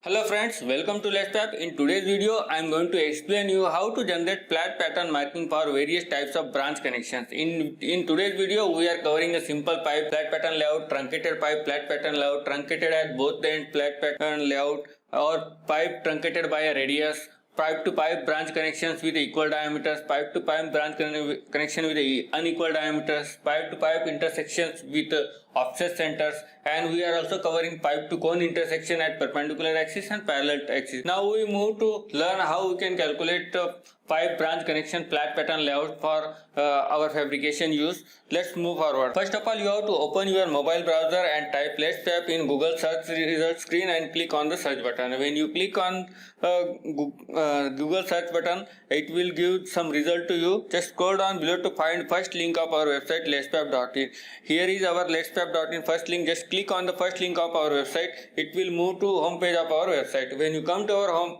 Hello friends, welcome to Let's Tap. In today's video, I am going to explain you how to generate flat pattern marking for various types of branch connections. In today's video, we are covering a simple pipe, flat pattern layout, truncated pipe, flat pattern layout, truncated at both ends, flat pattern layout, or pipe truncated by a radius, pipe to pipe branch connections with equal diameters, pipe to pipe branch connection with unequal diameters, pipe to pipe intersections with offset centers, and we are also covering pipe to cone intersection at perpendicular axis and parallel axis. Now we move to learn how we can calculate pipe branch connection flat pattern layout for our fabrication use. Let's move forward. First of all, you have to open your mobile browser and type Let's Tap in Google search result screen and click on the search button. When you click on Google search button, it will give some result to you. Just scroll down below to find first link of our website letstap.in. Here is our letstap.in first link. Just click on the first link of our website. It will move to home page of our website. When you come to our home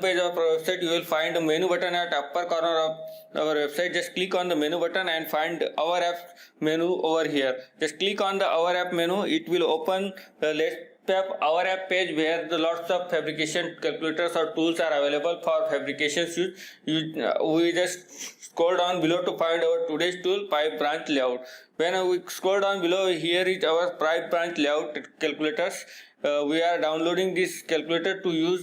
page of our website, you will find a menu button at upper corner of our website. Just click on the menu button and find our app menu over here. Just click on the our app menu. It will open the Let's Tap our app page where the lots of fabrication calculators or tools are available for fabrication use. We just scroll down below to find our today's tool, pipe branch layout. When we scroll down below, here is our pipe branch layout calculators. We are downloading this calculator to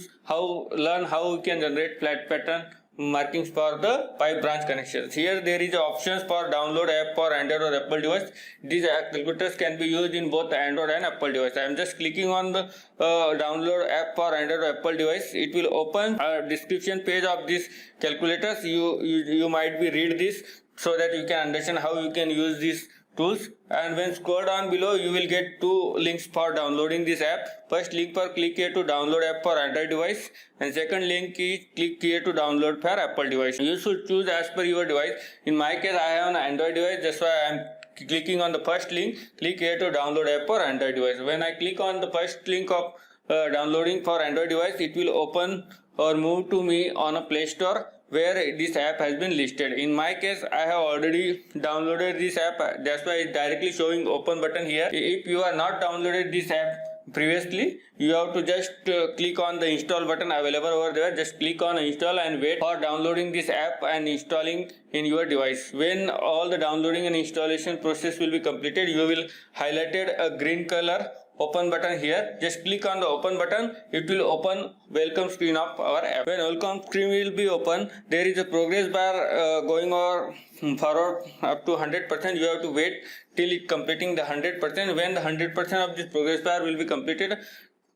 learn how we can generate flat pattern markings for the pipe branch connections. Here there is options for download app for Android or Apple device. These calculators can be used in both Android and Apple device. I am just clicking on the download app for Android or Apple device. It will open a description page of these calculators. You might be read this so that you can understand how you can use these tools. And when scroll down below, you will get two links for downloading this app. First link for click here to download app for Android device, and second link is click here to download for Apple device. You should choose as per your device. In my case, I have an Android device, that's why I am clicking on the first link. Click here to download app for Android device. When I click on the first link of downloading for Android device, it will open or move to me on a Play Store where this app has been listed. In my case, I have already downloaded this app. That's why it's directly showing open button here. If you are not downloaded this app previously, you have to just click on the install button available over there. Just click on install and wait for downloading this app and installing in your device. When all the downloading and installation process will be completed, you will highlighted a green color open button here. Just click on the open button. It will open welcome screen of our app. When welcome screen will be open, there is a progress bar going over forward up to 100%. You have to wait till it completing the 100%. When the 100% of this progress bar will be completed,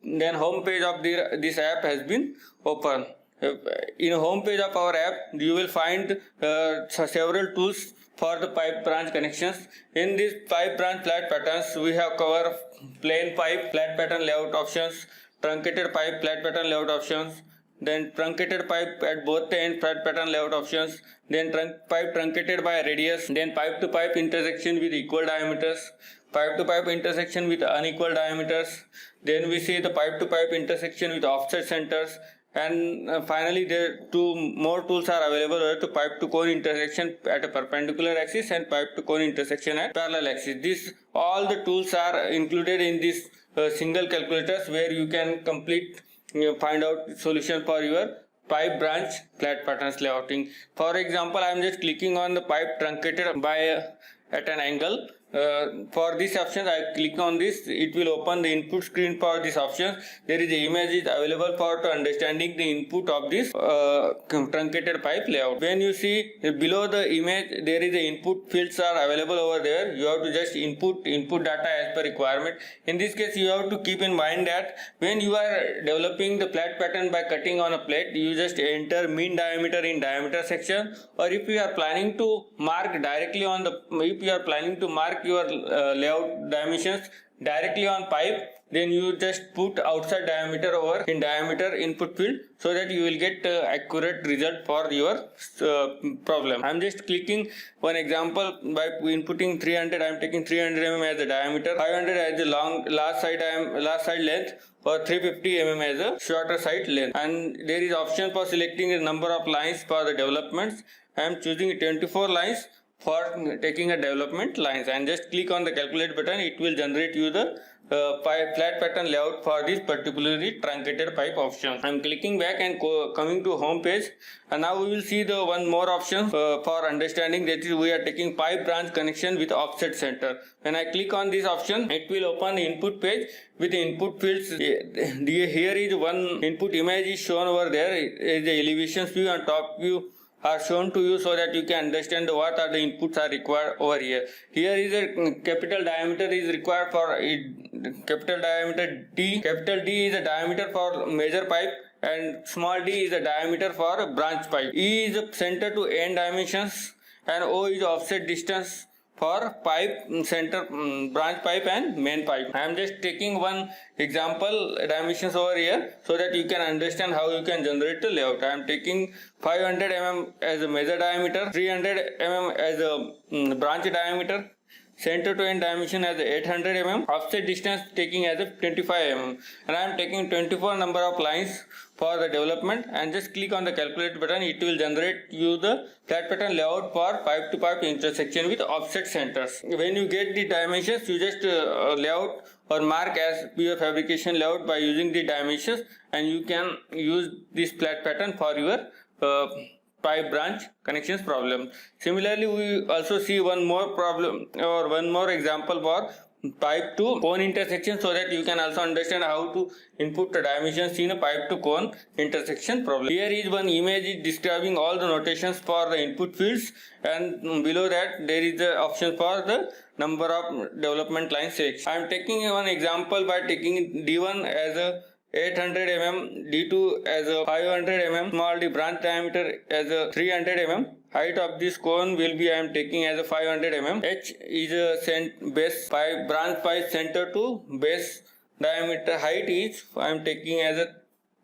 then home page of this app has been open. In home page of our app, you will find several tools for the pipe branch connections. In this pipe branch flat patterns, we have covered plain pipe flat pattern layout options, truncated pipe flat pattern layout options, then truncated pipe at both the ends flat pattern layout options, then pipe truncated by a radius, then pipe to pipe intersection with equal diameters, pipe to pipe intersection with unequal diameters, then we see the pipe to pipe intersection with offset centers, and finally there two more tools are available to pipe to cone intersection at a perpendicular axis and pipe to cone intersection at parallel axis. All the tools are included in this single calculators where you can find out solution for your pipe branch flat patterns layouting. For example, I am just clicking on the pipe truncated at an angle. For this option, I click on this. It will open the input screen for this option. There is the image is available for understanding the input of this truncated pipe layout. When you see below the image, there is the input fields are available over there. You have to just input data as per requirement. In this case, you have to keep in mind that when you are developing the flat pattern by cutting on a plate, you just enter mean diameter in diameter section, or if you are planning to mark directly on your layout dimensions directly on pipe, then you just put outside diameter over in diameter input field so that you will get accurate result for your problem. I am just clicking one example by inputting 300. I am taking 300 mm as the diameter, 500 as the last side length, or 350 mm as a shorter side length. And there is option for selecting the number of lines for the developments. I am choosing 24 lines for taking a development lines, and just click on the calculate button. It will generate you the flat pattern layout for this particularly truncated pipe option. I'm clicking back and coming to home page, and now we will see the one more option for understanding, that is we are taking pipe branch connection with offset center. When I click on this option, it will open the input page with the input fields. Here is one input image is shown over there, is the elevation view and top view are shown to you so that you can understand what are the inputs are required over here. Here is a capital diameter is required for capital diameter D. Capital D is a diameter for major pipe and small d is the diameter for branch pipe. E is the center to end dimensions and O is offset distance for pipe center, branch pipe and main pipe. I am just taking one example dimensions over here so that you can understand how you can generate the layout. I am taking 500 mm as a major diameter, 300 mm as a branch diameter, center to end dimension as 800 mm, offset distance taking as a 25 mm, and I am taking 24 number of lines for the development, and just click on the calculate button. It will generate you the flat pattern layout for pipe to pipe intersection with offset centers. When you get the dimensions, you just layout or mark as your fabrication layout by using the dimensions, and you can use this flat pattern for your pipe branch connections problem. Similarly, we also see one more problem or one more example for pipe to cone intersection, so that you can also understand how to input the dimensions in a pipe to cone intersection problem. Here is one image describing all the notations for the input fields, and below that there is the option for the number of development line selection. I am taking one example by taking D1 as a 800 mm, D2 as a 500 mm, small d branch diameter as a 300 mm, height of this cone will be I am taking as a 500 mm, H is a base pipe, branch pipe center to base diameter height is I am taking as a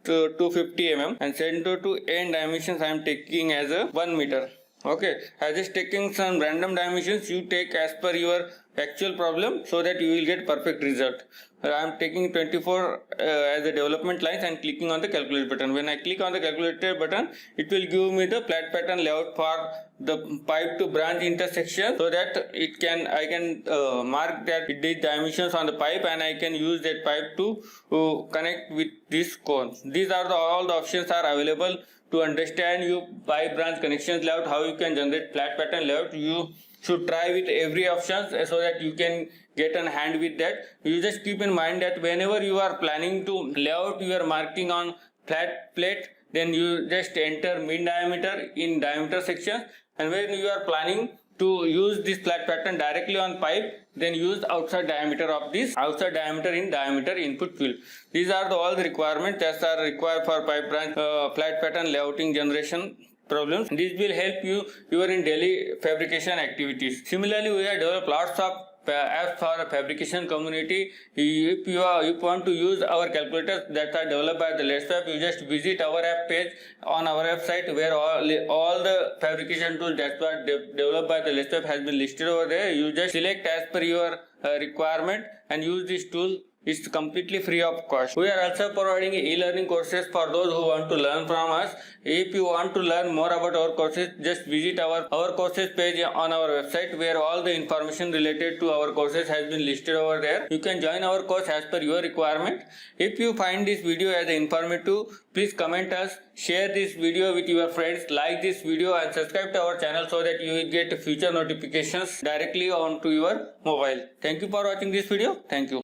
250 mm, and center to end dimensions I am taking as a 1 meter. Okay, I am just taking some random dimensions. You take as per your actual problem so that you will get perfect result. I am taking 24 as a development lines and clicking on the calculate button. When I click on the calculator button, it will give me the flat pattern layout for the pipe to branch intersection, so that I can mark that the dimensions on the pipe, and I can use that pipe to connect with this cone. These are all the options are available to understand your pipe branch connections layout, how you can generate flat pattern layout. You should try with every option so that you can get on hand with that. You just keep in mind that whenever you are planning to layout your marking on flat plate, then you just enter min diameter in diameter section, and when you are planning to use this flat pattern directly on pipe, then use outside diameter of this outside diameter in diameter input field. These are all the requirements that are required for pipe branch flat pattern layouting generation problems. This will help you in daily fabrication activities. Similarly, we have developed lots of apps for fabrication community. If you want to use our calculators that are developed by the LetsFab, you just visit our app page on our website, where all the fabrication tools that are developed by the LetsFab has been listed over there. You just select as per your requirement and use this tool. It's completely free of cost. We are also providing e-learning courses for those who want to learn from us. If you want to learn more about our courses, just visit our courses page on our website, where all the information related to our courses has been listed over there. You can join our course as per your requirement. If you find this video as informative, please comment us, share this video with your friends, like this video and subscribe to our channel so that you will get future notifications directly onto your mobile. Thank you for watching this video. Thank you.